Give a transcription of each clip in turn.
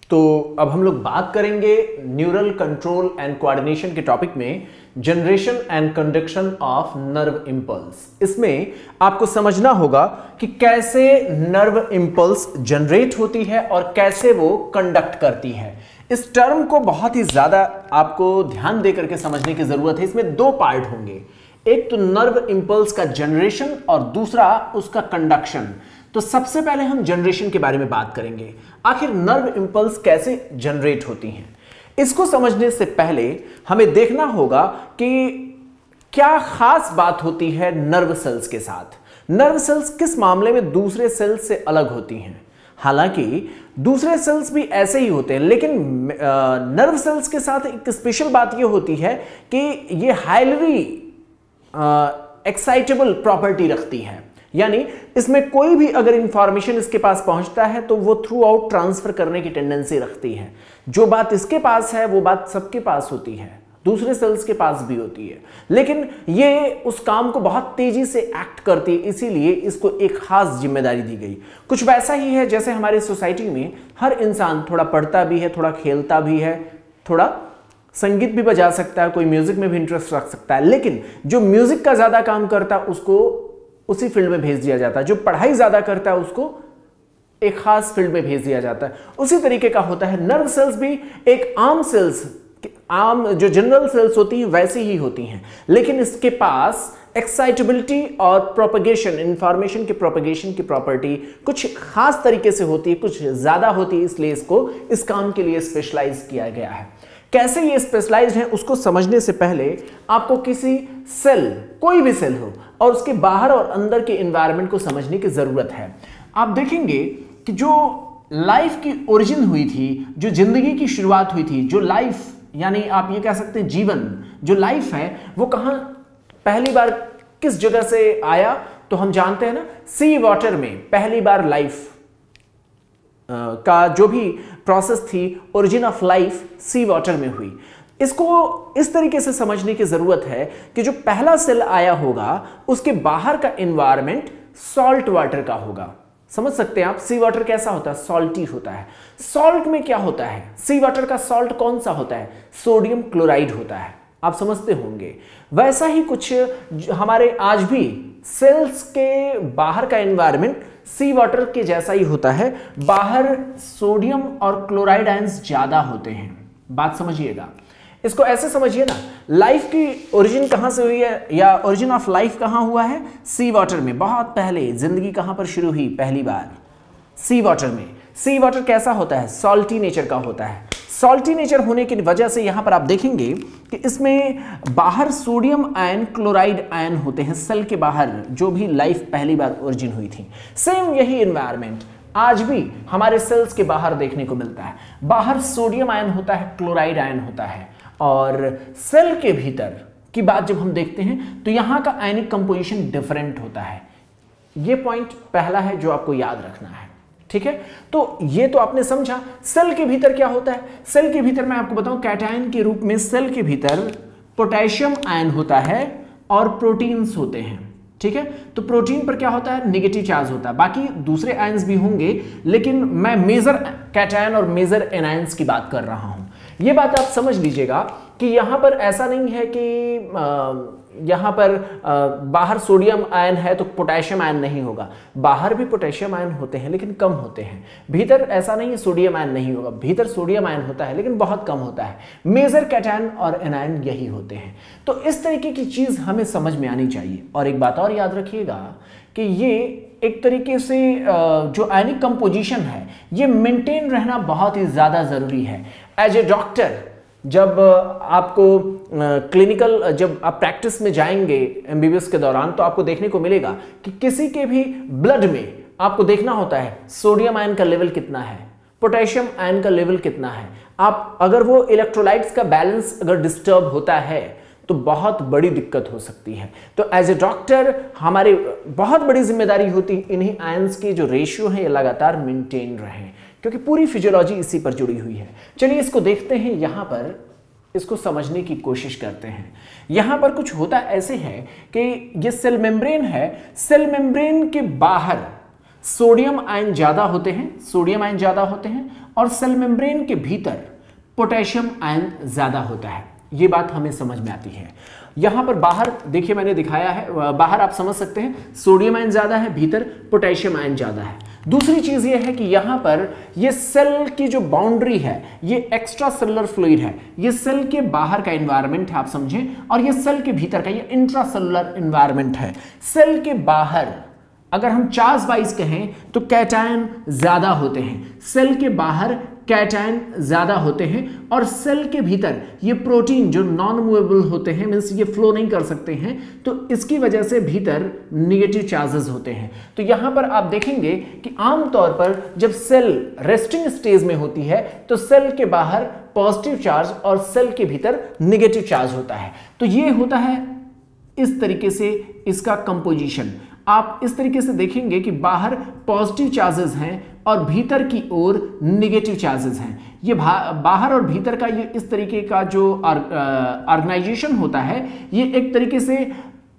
तो अब हम लोग बात करेंगे न्यूरल कंट्रोल एंड कोऑर्डिनेशन के टॉपिक में generation and conduction of nerve impulse. इसमें आपको समझना होगा कि कैसे नर्व इंपल्स जनरेट होती है और कैसे वो कंडक्ट करती है। इस टर्म को बहुत ही ज्यादा आपको ध्यान देकर के समझने की जरूरत है। इसमें दो पार्ट होंगे, एक तो नर्व इंपल्स का जनरेशन और दूसरा उसका कंडक्शन। तो सबसे पहले हम जनरेशन के बारे में बात करेंगे, आखिर नर्व इंपल्स कैसे जनरेट होती हैं। इसको समझने से पहले हमें देखना होगा कि क्या खास बात होती है नर्व सेल्स के साथ। नर्व सेल्स किस मामले में दूसरे सेल्स से अलग होती हैं। हालांकि दूसरे सेल्स भी ऐसे ही होते हैं, लेकिन नर्व सेल्स के साथ एक स्पेशल बात यह होती है कि ये हाईली एक्साइटेबल प्रॉपर्टी रखती है, यानी इसमें कोई भी अगर इंफॉर्मेशन इसके पास पहुंचता है तो वो थ्रू आउट ट्रांसफर करने की टेंडेंसी रखती है। जो बात इसके पास है वो बात सबके पास होती है, दूसरे सेल्स के पास भी होती है, लेकिन ये उस काम को बहुत तेजी से एक्ट करती है, इसीलिए इसको एक खास जिम्मेदारी दी गई। कुछ वैसा ही है जैसे हमारी सोसाइटी में हर इंसान थोड़ा पढ़ता भी है, थोड़ा खेलता भी है, थोड़ा संगीत भी बजा सकता है, कोई म्यूजिक में भी इंटरेस्ट रख सकता है, लेकिन जो म्यूजिक का ज्यादा काम करता है उसको उसी फील्ड में भेज दिया जाता है, जो पढ़ाई ज्यादा करता है उसको एक खास फील्ड में भेज दिया जाता है। उसी तरीके का होता है नर्व सेल्स भी एक आम जो जनरल सेल्स होती हैं वैसी ही होती हैं, लेकिन इसके पास एक्साइटेबिलिटी और प्रोपगेशन, इंफॉर्मेशन के प्रोपगेशन की प्रॉपर्टी कुछ खास तरीके से होती है, कुछ ज्यादा होती है, इसलिए इसको इस काम के लिए स्पेशलाइज किया गया है। कैसे ये स्पेशलाइज्ड है उसको समझने से पहले आपको किसी सेल, कोई भी सेल हो, और उसके बाहर और अंदर के एनवायरनमेंट को समझने की जरूरत है। आप देखेंगे कि जो लाइफ की ओरिजिन हुई थी, जो जिंदगी की शुरुआत हुई थी, जो लाइफ यानी आप ये कह सकते हैं जीवन, जो लाइफ है वो कहां पहली बार किस जगह से आया, तो हम जानते हैं ना, सी वाटर में पहली बार लाइफ का जो भी प्रोसेस थी, origin of life sea water में हुई। इसको इस तरीके से समझने की जरूरत है कि जो पहला सेल आया होगा उसके बाहर का एनवायरनमेंट सॉल्ट वाटर का होगा। समझ सकते हैं आप, सी वाटर कैसा होता है, सॉल्टी होता है। सॉल्ट में क्या होता है, सी वाटर का सॉल्ट कौन सा होता है, सोडियम क्लोराइड होता है, आप समझते होंगे। वैसा ही कुछ हमारे आज भी सेल्स के बाहर का एनवायरनमेंट सी वाटर के जैसा ही होता है, बाहर सोडियम और क्लोराइड आयंस ज्यादा होते हैं। बात समझिएगा, इसको ऐसे समझिए ना, लाइफ की ओरिजिन कहां से हुई है या ओरिजिन ऑफ लाइफ कहां हुआ है, सी वाटर में। बहुत पहले जिंदगी कहां पर शुरू हुई, पहली बार सी वाटर में। सी वाटर कैसा होता है, सॉल्टी नेचर का होता है। सॉल्टी नेचर होने की वजह से यहां पर आप देखेंगे कि इसमें बाहर सोडियम आयन, क्लोराइड आयन होते हैं सेल के बाहर, जो भी लाइफ पहली बार ओरिजिन हुई थी। सेम यही एनवायरनमेंट आज भी हमारे सेल्स के बाहर देखने को मिलता है। बाहर सोडियम आयन होता है, क्लोराइड आयन होता है, और सेल के भीतर की बात जब हम देखते हैं तो यहां का आयनिक कंपोजिशन डिफरेंट होता है। यह पॉइंट पहला है जो आपको याद रखना है, ठीक है। तो ये तो आपने समझा। सेल के भीतर क्या होता है, सेल के भीतर मैं आपको बताऊं, कैटायन के रूप में सेल के भीतर पोटेशियम आयन होता है और प्रोटीन्स होते हैं, ठीक है। तो प्रोटीन पर क्या होता है, नेगेटिव चार्ज होता है। बाकी दूसरे आयंस भी होंगे, लेकिन मैं मेजर कैटायन और मेजर एनायंस की बात कर रहा हूं। यह बात आप समझ लीजिएगा कि यहां पर ऐसा नहीं है कि यहां पर बाहर सोडियम आयन है तो पोटेशियम आयन नहीं होगा। बाहर भी पोटेशियम आयन होते हैं लेकिन कम होते हैं। भीतर ऐसा नहीं है सोडियम आयन नहीं होगा, भीतर सोडियम आयन होता है लेकिन बहुत कम होता है। मेजर कैटायन और एनायन यही होते हैं। तो इस तरीके की चीज हमें समझ में आनी चाहिए। और एक बात और याद रखिएगा कि ये एक तरीके से जो आयनिक कंपोजिशन है ये मेंटेन रहना बहुत ही ज्यादा जरूरी है। एज ए डॉक्टर जब आपको क्लिनिकल, जब आप प्रैक्टिस में जाएंगे एमबीबीएस के दौरान, तो आपको देखने को मिलेगा कि किसी के भी ब्लड में आपको देखना होता है सोडियम आयन का लेवल कितना है, पोटेशियम आयन का लेवल कितना है। आप अगर वो इलेक्ट्रोलाइट्स का बैलेंस अगर डिस्टर्ब होता है तो बहुत बड़ी दिक्कत हो सकती है। तो एज ए डॉक्टर हमारी बहुत बड़ी जिम्मेदारी होती है इन्हीं आयंस की जो रेशियो है ये लगातार मेंटेन रहें, क्योंकि पूरी फिजियोलॉजी इसी पर जुड़ी हुई है। चलिए इसको देखते हैं, यहां पर इसको समझने की कोशिश करते हैं। यहां पर कुछ होता ऐसे है कि ये सेल मेम्ब्रेन है, सेल मेम्ब्रेन के बाहर सोडियम आयन ज्यादा होते हैं, सोडियम आयन ज्यादा होते हैं, और सेल मेम्ब्रेन के भीतर पोटेशियम आयन ज्यादा होता है। ये बात हमें समझ में आती है। यहां पर बाहर देखिए मैंने दिखाया है, बाहर आप समझ सकते हैं सोडियम आयन ज्यादा है, भीतर पोटेशियम आयन ज्यादा है। दूसरी चीज ये है कि यहां पर ये सेल की जो बाउंड्री है ये एक्स्ट्रा सेलुलर फ्लूइड है, ये सेल के बाहर का एनवायरनमेंट है आप समझें, और ये सेल के भीतर का ये इंट्रा सेलुलर एनवायरनमेंट है। सेल के बाहर अगर हम चार्ज वाइज कहें तो कैटायन ज्यादा होते हैं, सेल के बाहर कैटायन ज्यादा होते हैं, और सेल के भीतर ये प्रोटीन जो नॉन मूवेबल होते हैं, मींस ये फ्लो नहीं कर सकते हैं, तो इसकी वजह से भीतर निगेटिव चार्जेस होते हैं। तो यहां पर आप देखेंगे कि आमतौर पर जब सेल रेस्टिंग स्टेज में होती है तो सेल के बाहर पॉजिटिव चार्ज और सेल के भीतर निगेटिव चार्ज होता है। तो ये होता है इस तरीके से इसका कंपोजिशन। आप इस तरीके से देखेंगे कि बाहर पॉजिटिव चार्जेस हैं और भीतर की ओर निगेटिव चार्जेस हैं। ये बाहर और भीतर का ये इस तरीके का जो ऑर्गेनाइजेशन होता है, ये एक तरीके से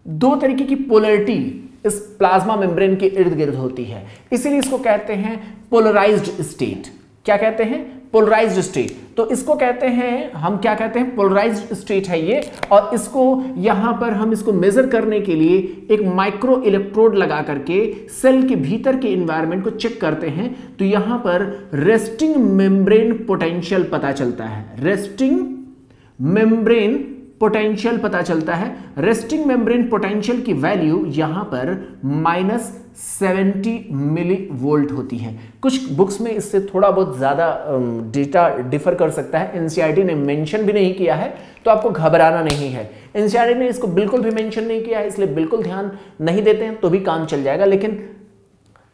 दो तरीके की पोलैरिटी इस प्लाज्मा मेम्ब्रेन के इर्द गिर्द होती है, इसीलिए इसको कहते हैं पोलराइज्ड स्टेट। क्या कहते हैं? Polarised state. तो इसको कहते हैं, हम क्या कहते हैं, पोलराइज्ड स्टेट है ये। और इसको यहां पर हम इसको मेजर करने के लिए एक माइक्रो इलेक्ट्रोड लगा करके सेल के भीतर के एनवायरनमेंट को चेक करते हैं, तो यहां पर रेस्टिंग मेम्ब्रेन पोटेंशियल पता चलता है। रेस्टिंग मेम्ब्रेन पोटेंशियल पता चलता है। रेस्टिंग मेम्ब्रेन पोटेंशियल की वैल्यू यहां पर -70 मिली वोल्ट होती है। कुछ बुक्स में इससे थोड़ा बहुत ज्यादा डेटा डिफर कर सकता है, एनसीईआरटी ने मेंशन भी नहीं किया है, तो आपको घबराना नहीं है। एनसीईआरटी ने इसको बिल्कुल भी मेंशन नहीं किया है, इसलिए बिल्कुल ध्यान नहीं देते हैं तो भी काम चल जाएगा। लेकिन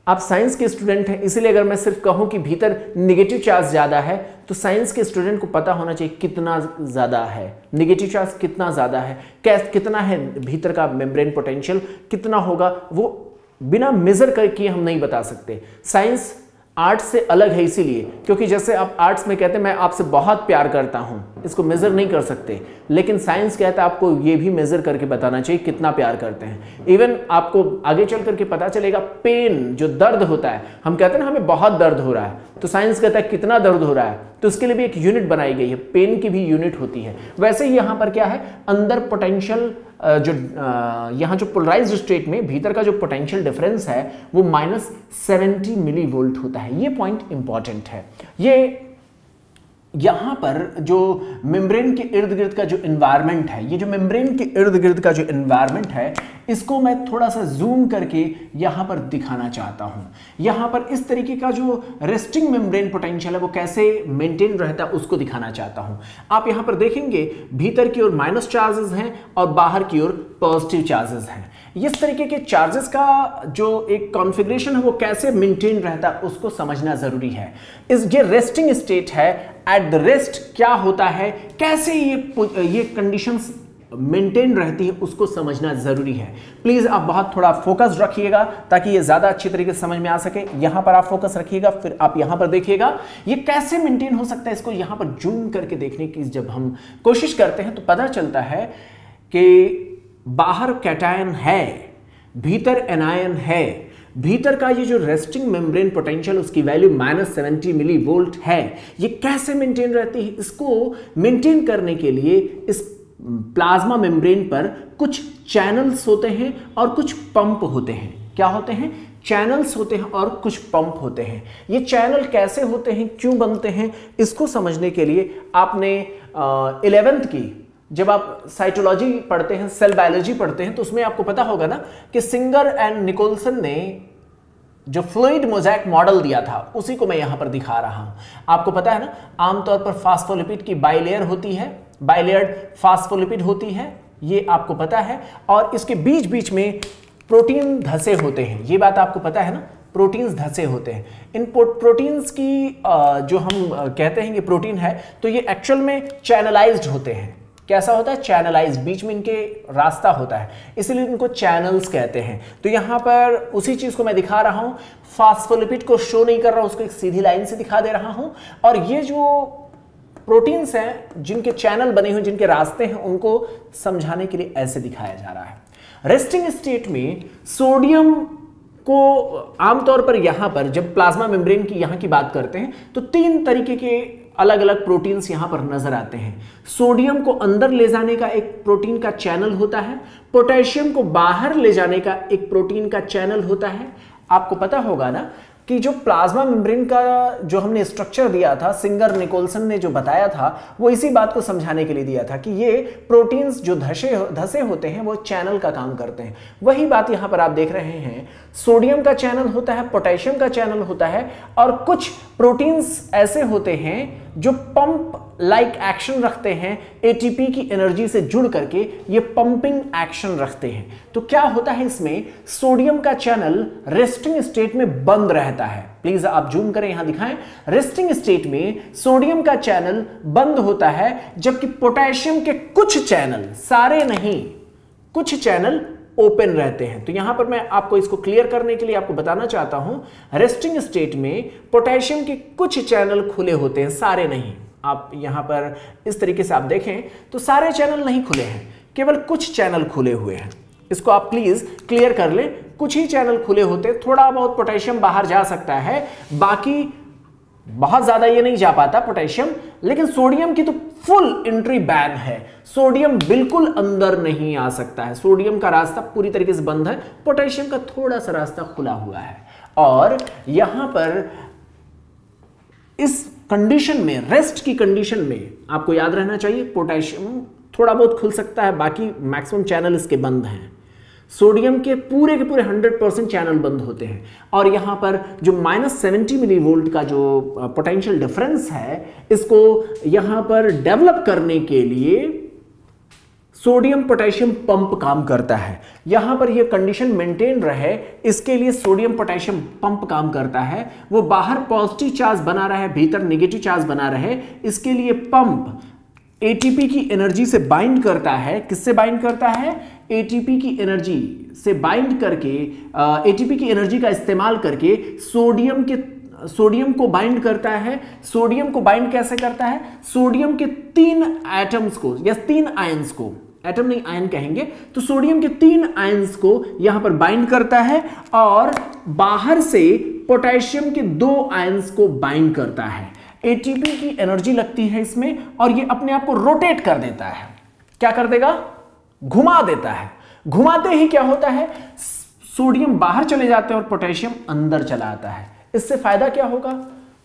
आप साइंस के स्टूडेंट हैं, इसलिए अगर मैं सिर्फ कहूं कि भीतर निगेटिव चार्ज ज्यादा है, तो साइंस के स्टूडेंट को पता होना चाहिए कितना ज्यादा है निगेटिव चार्ज, कितना ज्यादा है, कितना है भीतर का मेम्ब्रेन पोटेंशियल कितना होगा, वो बिना मेजर करके हम नहीं बता सकते। साइंस आर्ट्स से अलग है इसीलिए, क्योंकि जैसे आप आर्ट्स में कहते हैं मैं आपसे बहुत प्यार करता हूं, इसको मेजर नहीं कर सकते, लेकिन साइंस कहता है आपको ये भी मेजर करके बताना चाहिए कितना प्यार करते हैं। इवन आपको आगे चल करके पता चलेगा पेन, जो दर्द होता है, हम कहते हैं ना हमें बहुत दर्द हो रहा है, तो साइंस कहता है कितना दर्द हो रहा है, तो उसके लिए भी एक यूनिट बनाई गई है, पेन की भी यूनिट होती है। वैसे ही यहां पर क्या है, अंदर पोटेंशियल जो यहां जो पोलराइज्ड स्टेट में भीतर का जो पोटेंशियल डिफरेंस है वो -70 मिली वोल्ट होता है। ये पॉइंट इंपॉर्टेंट है। ये यहां पर जो मेम्ब्रेन के इर्द गिर्द का जो एनवायरनमेंट है, ये जो मेम्ब्रेन के इर्द गिर्द का जो एनवायरनमेंट है, इसको मैं थोड़ा सा जूम करके यहां पर दिखाना चाहता हूं। यहां पर इस तरीके का जो रेस्टिंग मेम्ब्रेन पोटेंशियल है वो कैसे मेंटेन रहता है उसको दिखाना चाहता हूं। आप यहां पर देखेंगे भीतर की ओर माइनस चार्जेस हैं और बाहर की ओर पॉजिटिव चार्जेस हैं। इस तरीके के चार्जेस का जो एक कॉन्फ़िगरेशन है वो कैसे मेंटेन रहता है उसको समझना जरूरी है। ये रेस्टिंग स्टेट है, एट द रेस्ट क्या होता है, कैसे ये कंडीशंस मेंटेन रहती है उसको समझना जरूरी है। प्लीज आप बहुत थोड़ा फोकस रखिएगा ताकि ये ज्यादा अच्छी तरीके से समझ में आ सके। यहां पर आप फोकस रखिएगा, फिर आप यहां पर देखिएगा ये कैसे मेंटेन हो सकता है। इसको यहां पर जूम करके देखने की जब हम कोशिश करते हैं तो पता चलता है कि बाहर कैटायन है, भीतर एनायन है। भीतर का ये जो रेस्टिंग मेम्ब्रेन पोटेंशियल उसकी वैल्यू -70 मिली वोल्ट है। ये कैसे मेंटेन रहती है, इसको मेंटेन करने के लिए इस प्लाज्मा मेम्ब्रेन पर कुछ चैनल्स होते हैं और कुछ पंप होते हैं। क्या होते हैं? चैनल्स होते हैं और कुछ पंप होते हैं। ये चैनल कैसे होते हैं, क्यों बनते हैं, इसको समझने के लिए आपने 11th की जब आप साइटोलॉजी पढ़ते हैं, सेल बायोलॉजी पढ़ते हैं, तो उसमें आपको पता होगा ना कि सिंगर एंड निकोलसन ने जो फ्लूइड मोज़ेक मॉडल दिया था उसी को मैं यहां पर दिखा रहा हूं। आपको पता है ना, आमतौर पर फास्फोलिपिड की बाइलेयर होती है, बाइलेयर्ड फास्फोलिपिड होती है, ये आपको पता है, और इसके बीच बीच में प्रोटीन धसे होते हैं। ये बात आपको पता है ना, प्रोटीन्स धसे होते हैं। इन प्रोटीन्स की जो हम कहते हैं ये प्रोटीन है, तो ये एक्चुअल में चैनलाइज्ड होते हैं। कैसा होता है? चैनलाइज, बीच में इनके रास्ता होता है, इसलिए इनको चैनल्स कहते हैं। तो यहां पर उसी चीज को मैं दिखा रहा हूं, फास्फोलिपिड को शो नहीं कर रहा हूं, उसको एक सीधी लाइन से दिखा दे रहा हूं। और ये जो प्रोटीन्स हैं जिनके चैनल बने हुए, जिनके रास्ते हैं, उनको समझाने के लिए ऐसे दिखाया जा रहा है। रेस्टिंग स्टेट में सोडियम को आमतौर पर यहां पर जब प्लाज्मा मेम्ब्रेन की यहां की बात करते हैं तो 3 तरीके के अलग अलग प्रोटीन्स यहां पर नजर आते हैं। सोडियम को अंदर ले जाने का एक प्रोटीन का चैनल होता है, पोटेशियम को बाहर ले जाने का एक प्रोटीन का चैनल होता है। आपको पता होगा ना कि जो प्लाज्मा मेम्ब्रेन का जो हमने स्ट्रक्चर दिया था, सिंगर निकोलसन ने जो बताया था, वो इसी बात को समझाने के लिए दिया था कि ये प्रोटीन्स जो धसे होते हैं वो चैनल का काम करते हैं। वही बात यहां पर आप देख रहे हैं, सोडियम का चैनल होता है, पोटेशियम का चैनल होता है, और कुछ प्रोटीन्स ऐसे होते हैं जो पंप लाइक एक्शन रखते हैं, एटीपी की एनर्जी से जुड़ करके ये पंपिंग एक्शन रखते हैं। तो क्या होता है इसमें, सोडियम का चैनल रेस्टिंग स्टेट में बंद रहता है। प्लीज आप जूम करें, यहां दिखाएं। रेस्टिंग स्टेट में सोडियम का चैनल बंद होता है, जबकि पोटेशियम के कुछ चैनल, सारे नहीं, कुछ चैनल ओपन रहते हैं। तो यहां पर मैं आपको इसको क्लियर करने के लिए आपको बताना चाहता हूं, रेस्टिंग स्टेट में पोटेशियम के कुछ चैनल खुले होते हैं, सारे नहीं। आप यहां पर इस तरीके से आप देखें तो सारे चैनल नहीं खुले हैं, केवल कुछ चैनल खुले हुए हैं। इसको आप प्लीज क्लियर कर लें, कुछ ही चैनल खुले होते, थोड़ा बहुत पोटेशियम बाहर जा सकता है, बाकी बहुत ज्यादा ये नहीं जा पाता पोटेशियम। लेकिन सोडियम की तो फुल एंट्री बैन है, सोडियम बिल्कुल अंदर नहीं आ सकता है, सोडियम का रास्ता पूरी तरीके से बंद है, पोटेशियम का थोड़ा सा रास्ता खुला हुआ है। और यहां पर इस कंडीशन में, रेस्ट की कंडीशन में, आपको याद रहना चाहिए पोटेशियम थोड़ा बहुत खुल सकता है, बाकी मैक्सिमम चैनल इसके बंद हैं। सोडियम के पूरे 100% चैनल बंद होते हैं। और यहां पर जो -70 मिलीवोल्ट का जो पोटेंशियल डिफरेंस है, इसको यहां पर डेवलप करने के लिए सोडियम पोटेशियम पंप काम करता है। यहां पर यह कंडीशन मेंटेन रहे, इसके लिए सोडियम पोटेशियम पंप काम करता है। वो बाहर पॉजिटिव चार्ज बना रहे, भीतर नेगेटिव चार्ज बना रहे, इसके लिए पंप एटीपी की एनर्जी से बाइंड करता है। किससे बाइंड करता है? एटीपी की एनर्जी से बाइंड करके, एटीपी की एनर्जी का इस्तेमाल करके सोडियम को बाइंड करता है। सोडियम को बाइंड कैसे करता है? सोडियम के 3 एटम्स को या 3 आयंस को, एटम नहीं आयन कहेंगे, तो सोडियम के 3 आयंस को यहां पर बाइंड करता है और बाहर से पोटेशियम के 2 आयंस को बाइंड करता है। एटीपी की एनर्जी लगती है इसमें और ये अपने आप को रोटेट कर देता है। क्या कर देगा? घुमा देता है। घुमाते ही क्या होता है? सोडियम बाहर चले जाते हैं और पोटेशियम अंदर चला आता है। इससे फायदा क्या होगा?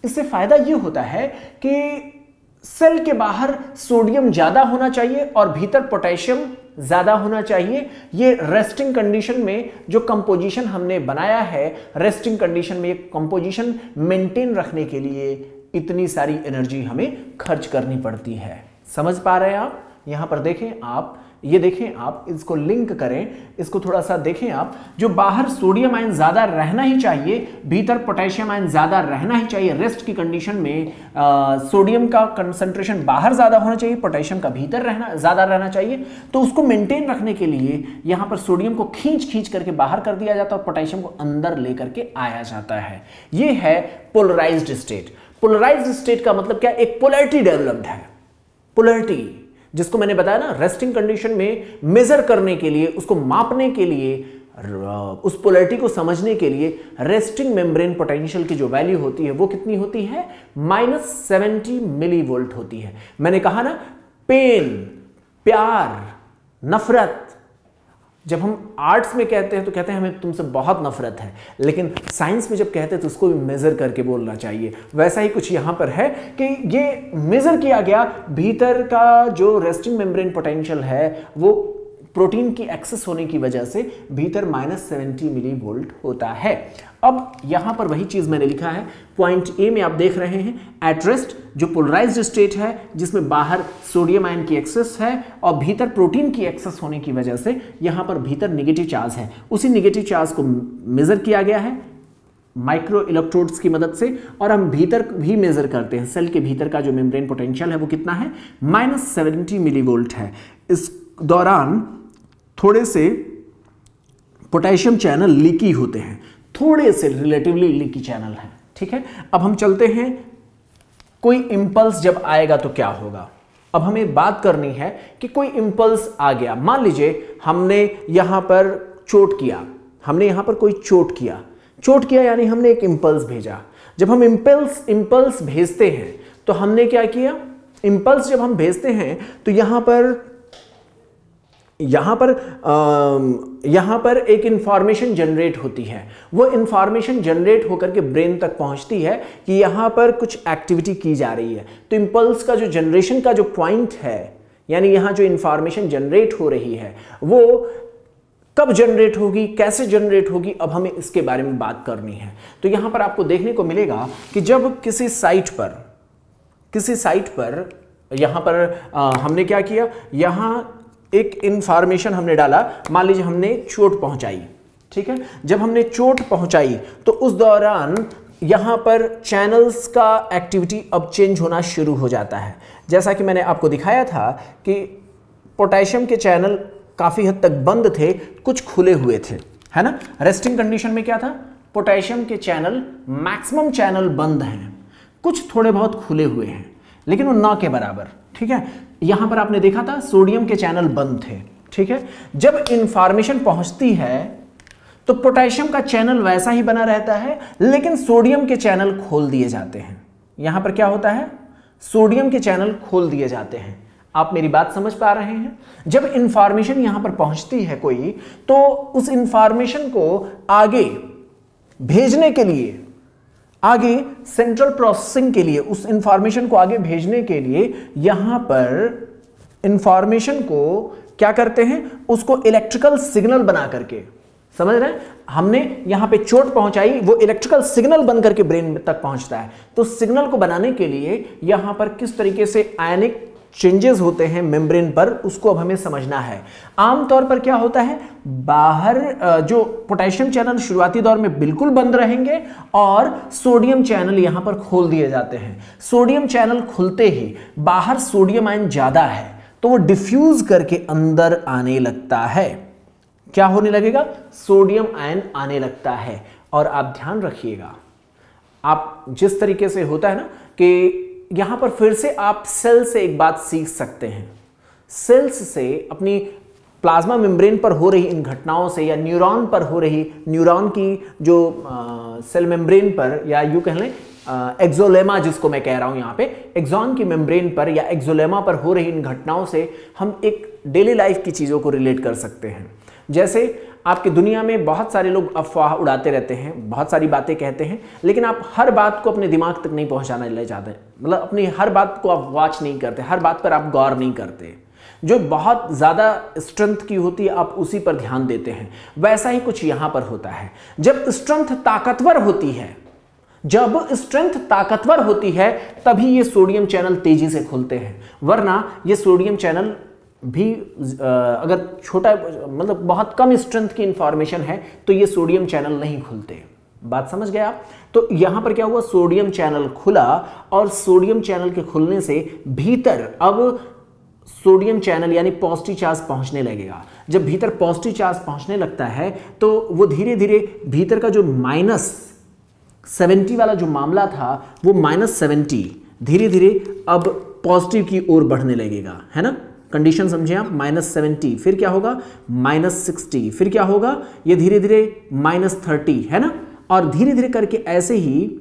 इससे फायदा यह होता है कि सेल के बाहर सोडियम ज्यादा होना चाहिए और भीतर पोटेशियम ज्यादा होना चाहिए। ये रेस्टिंग कंडीशन में जो कंपोजिशन हमने बनाया है, रेस्टिंग कंडीशन में कंपोजिशन मेंटेन रखने के लिए इतनी सारी एनर्जी हमें खर्च करनी पड़ती है। समझ पा रहे हैं आप? यहां पर देखें आप, ये देखें आप, इसको लिंक करें, इसको थोड़ा सा देखें आप। जो बाहर सोडियम आयन ज्यादा रहना ही चाहिए, भीतर पोटेशियम आयन ज्यादा रहना ही चाहिए। रेस्ट की कंडीशन में सोडियम का कंसंट्रेशन बाहर ज्यादा होना चाहिए, पोटेशियम का भीतर ज्यादा रहना चाहिए। तो उसको मेंटेन रखने के लिए यहां पर सोडियम को खींच करके बाहर कर दिया जाता है और पोटेशियम को अंदर लेकर के आया जाता है। ये है पोलराइज्ड स्टेट। पोलराइज्ड स्टेट का मतलब क्या? एक पोलैरिटी डेवलप्ड है। पोलैरिटी जिसको मैंने बताया ना, रेस्टिंग कंडीशन में मेजर करने के लिए, उसको मापने के लिए, उस पोलैरिटी को समझने के लिए रेस्टिंग मेम्ब्रेन पोटेंशियल की जो वैल्यू होती है वो कितनी होती है? -70 मिलीवोल्ट होती है। मैंने कहा ना, पेन, प्यार, नफरत, जब हम आर्ट्स में कहते हैं तो कहते हैं हमें तुमसे बहुत नफरत है, लेकिन साइंस में जब कहते हैं तो उसको भी मेजर करके बोलना चाहिए। वैसा ही कुछ यहां पर है कि ये मेजर किया गया, भीतर का जो रेस्टिंग मेम्ब्रेन पोटेंशियल है वो प्रोटीन की एक्सेस होने की वजह से भीतर -70 मिलीवोल्ट होता है। अब यहां पर वही चीज मैंने लिखा है, पॉइंट ए में आप देख रहे हैं, एट रेस्ट जो पोलराइज्ड स्टेट है, जिसमें बाहर सोडियम आयन की एक्सेस है और भीतर प्रोटीन की एक्सेस होने की वजह से यहां पर भीतर नेगेटिव चार्ज है। उसी नेगेटिव चार्ज को मेजर किया गया है माइक्रो इलेक्ट्रोड्स की मदद से, और हम भीतर भी मेजर करते हैं। सेल के भीतर का जो मेम्ब्रेन पोटेंशियल है वो कितना है? -70 मिलीवोल्ट है। इस दौरान थोड़े से पोटेशियम चैनल लीकी होते हैं, थोड़े से रिलेटिवली लीकी चैनल हैं। ठीक है, अब हम चलते हैं, कोई इंपल्स जब आएगा तो क्या होगा। अब हमें बात करनी है कि कोई इंपल्स आ गया, मान लीजिए हमने यहां पर चोट किया, हमने यहां पर कोई चोट किया, चोट किया यानी हमने एक इंपल्स भेजा। जब हम इंपल्स भेजते हैं तो हमने क्या किया, इंपल्स जब हम भेजते हैं तो यहां पर एक इंफॉर्मेशन जनरेट होती है। वो इंफॉर्मेशन जनरेट होकर के ब्रेन तक पहुंचती है कि यहां पर कुछ एक्टिविटी की जा रही है। तो इंपल्स का जो जनरेशन का जो पॉइंट है, यानी यहां जो इंफॉर्मेशन जनरेट हो रही है वो कब जनरेट होगी, कैसे जनरेट होगी, अब हमें इसके बारे में बात करनी है। तो यहां पर आपको देखने को मिलेगा कि जब किसी साइट पर यहां पर हमने क्या किया, यहां एक इंफॉर्मेशन हमने डाला, मान लीजिए हमने चोट पहुंचाई, ठीक है। जब हमने चोट पहुंचाई तो उस दौरान यहां पर चैनल्स का एक्टिविटी अब चेंज होना शुरू हो जाता है। जैसा कि मैंने आपको दिखाया था कि पोटेशियम के चैनल काफी हद तक बंद थे, कुछ खुले हुए थे, है ना। रेस्टिंग कंडीशन में क्या था, पोटेशियम के चैनल, मैक्सिमम चैनल बंद हैं, कुछ थोड़े बहुत खुले हुए हैं, लेकिन वो ना के बराबर, ठीक है। यहां पर आपने देखा था सोडियम के चैनल बंद थे, ठीक है। जब इंफॉर्मेशन पहुंचती है तो पोटेशियम का चैनल वैसा ही बना रहता है, लेकिन सोडियम के चैनल खोल दिए जाते हैं। यहां पर क्या होता है, सोडियम के चैनल खोल दिए जाते हैं। आप मेरी बात समझ पा रहे हैं। जब इंफॉर्मेशन यहां पर पहुंचती है कोई, तो उस इंफॉर्मेशन को आगे भेजने के लिए, आगे सेंट्रल प्रोसेसिंग के लिए, उस इंफॉर्मेशन को आगे भेजने के लिए यहां पर इंफॉर्मेशन को क्या करते हैं, उसको इलेक्ट्रिकल सिग्नल बना करके, समझ रहे हैं, हमने यहां पे चोट पहुंचाई, वो इलेक्ट्रिकल सिग्नल बन करके ब्रेन तक पहुंचता है। तो सिग्नल को बनाने के लिए यहां पर किस तरीके से आयनिक चेंजेस होते हैं मेम्ब्रेन पर, उसको अब हमें समझना है। आमतौर पर क्या होता है, बाहर जो पोटेशियम चैनल शुरुआती दौर में बिल्कुल बंद रहेंगे और सोडियम चैनल यहां पर खोल दिए जाते हैं। सोडियम चैनल खुलते ही बाहर सोडियम आयन ज्यादा है तो वो डिफ्यूज करके अंदर आने लगता है। क्या होने लगेगा, सोडियम आयन आने लगता है। और आप ध्यान रखिएगा, आप जिस तरीके से होता है ना कि यहां पर फिर से आप सेल से एक बात सीख सकते हैं। सेल्स से अपनी प्लाज्मा मेम्ब्रेन पर हो रही इन घटनाओं से, या न्यूरॉन पर हो रही, न्यूरॉन की जो सेल मेम्ब्रेन पर, या यूं कह लें एक्सोलेमा जिसको मैं कह रहा हूं यहां पे, एक्सॉन की मेम्ब्रेन पर या एक्सोलेमा पर हो रही इन घटनाओं से हम एक डेली लाइफ की चीजों को रिलेट कर सकते हैं। जैसे आपकी दुनिया में बहुत सारे लोग अफवाह उड़ाते रहते हैं, बहुत सारी बातें कहते हैं, लेकिन आप हर बात को अपने दिमाग तक नहीं पहुंचाना ले जाते, मतलब अपनी हर बात को आप वॉच नहीं करते, हर बात पर आप गौर नहीं करते। जो बहुत ज्यादा स्ट्रेंथ की होती है आप उसी पर ध्यान देते हैं। वैसा ही कुछ यहां पर होता है। जब स्ट्रेंथ ताकतवर होती है तभी ये सोडियम चैनल तेजी से खुलते हैं, वरना ये सोडियम चैनल भी अगर छोटा, मतलब बहुत कम स्ट्रेंथ की इंफॉर्मेशन है तो ये सोडियम चैनल नहीं खुलते। बात समझ गए आप। तो यहां पर क्या हुआ, सोडियम चैनल खुला, और सोडियम चैनल के खुलने से भीतर अब सोडियम चैनल यानी पॉजिटिव चार्ज पहुंचने लगेगा। जब भीतर पॉजिटिव चार्ज पहुंचने लगता है तो वो धीरे धीरे भीतर का जो -70 वाला जो मामला था, वो -70 धीरे धीरे अब पॉजिटिव की ओर बढ़ने लगेगा, है ना। कंडीशन समझे आप, -70, फिर क्या होगा -60, फिर क्या होगा, ये धीरे धीरे -30, है ना। और धीरे धीरे करके ऐसे ही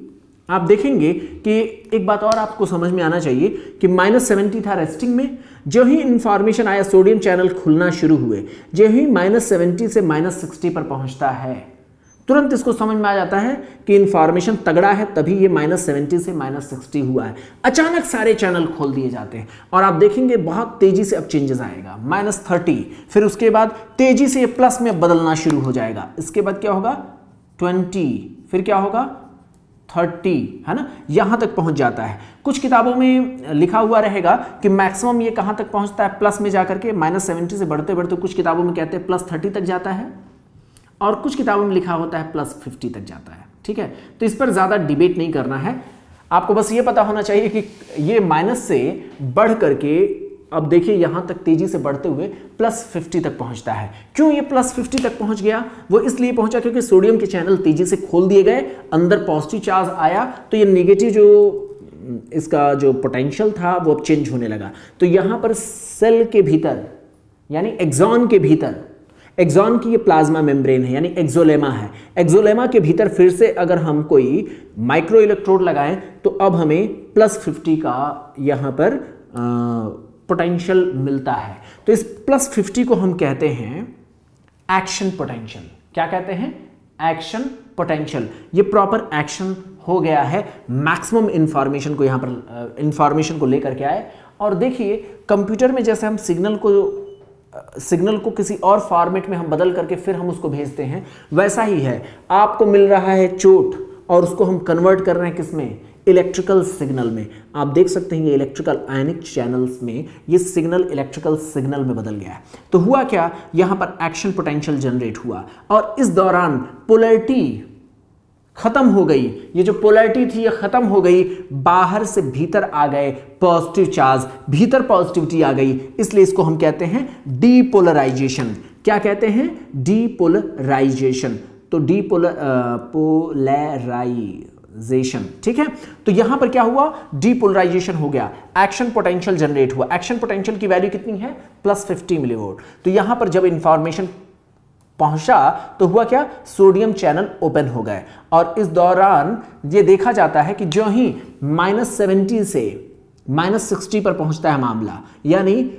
आप देखेंगे कि एक बात और आपको समझ में आना चाहिए कि -70 था रेस्टिंग में, जो ही इंफॉर्मेशन आया सोडियम चैनल खुलना शुरू हुए, जो ही -70 से -60 पर पहुंचता है, तुरंत इसको समझ में आ जाता है कि इंफॉर्मेशन तगड़ा है, तभी ये -70 से -60 हुआ है। अचानक सारे चैनल खोल दिए जाते हैं और आप देखेंगे बहुत तेजी से अब चेंजेस आएगा। -30, फिर उसके बाद तेजी से ये प्लस में बदलना शुरू हो जाएगा। इसके बाद क्या होगा 20, फिर क्या होगा 30, है ना, यहां तक पहुंच जाता है। कुछ किताबों में लिखा हुआ रहेगा कि मैक्सिमम ये कहां तक पहुंचता है, प्लस में जाकर के -70 से बढ़ते बढ़ते कुछ किताबों में कहते हैं +30 तक जाता है, और कुछ किताबों में लिखा होता है +50 तक जाता है। ठीक है, तो इस पर ज़्यादा डिबेट नहीं करना है, आपको बस ये पता होना चाहिए कि ये माइनस से बढ़ करके अब देखिए यहाँ तक तेजी से बढ़ते हुए +50 तक पहुँचता है। क्यों ये +50 तक पहुँच गया? वो इसलिए पहुँचा क्योंकि सोडियम के चैनल तेजी से खोल दिए गए, अंदर पॉजिटिव चार्ज आया, तो ये नेगेटिव जो इसका जो पोटेंशियल था वो अब चेंज होने लगा। तो यहाँ पर सेल के भीतर यानी एक्सॉन के भीतर, एक्सॉन की ये प्लाज्मा मेम्ब्रेन है, यानी एक्सोलेमा है। एक्सोलेमा के भीतर फिर से अगर हम कोई माइक्रो इलेक्ट्रोड लगाएं तो अब हमें +50 का यहाँ पर पोटेंशियल मिलता है। तो इस +50 को हम कहते हैं एक्शन पोटेंशियल। क्या कहते हैं? Action potential. ये प्रॉपर एक्शन हो गया है, मैक्सिमम इंफॉर्मेशन को यहाँ पर इंफॉर्मेशन को लेकर के आए। और देखिए कंप्यूटर में जैसे हम सिग्नल को किसी और फॉर्मेट में हम बदल करके फिर हम उसको भेजते हैं, वैसा ही है। आपको मिल रहा है चोट और उसको हम कन्वर्ट कर रहे हैं किसमें? इलेक्ट्रिकल सिग्नल में। आप देख सकते हैं ये इलेक्ट्रिकल आयनिक चैनल्स में ये सिग्नल इलेक्ट्रिकल सिग्नल में बदल गया है। तो हुआ क्या? यहां पर एक्शन पोटेंशियल जनरेट हुआ और इस दौरान पोलैरिटी खत्म हो गई। ये जो पोलैरिटी थी ये खत्म हो गई, बाहर से भीतर आ गए पॉजिटिव चार्ज, भीतर पॉजिटिविटी आ गई, इसलिए इसको हम कहते हैं डीपोलराइजेशन। क्या कहते हैं? डीपोलराइजेशन। तो पोलराइजेशन, ठीक है। तो यहां पर क्या हुआ? डीपोलराइजेशन हो गया, एक्शन पोटेंशियल जनरेट हुआ। एक्शन पोटेंशियल की वैल्यू कितनी है? +50 मिलीवोल्ट। तो यहां पर जब इंफॉर्मेशन पहुंचा तो हुआ क्या? सोडियम चैनल ओपन हो गए और इस दौरान ये देखा जाता है कि जो ही -70 से -60 पर पहुंचता है मामला, यानी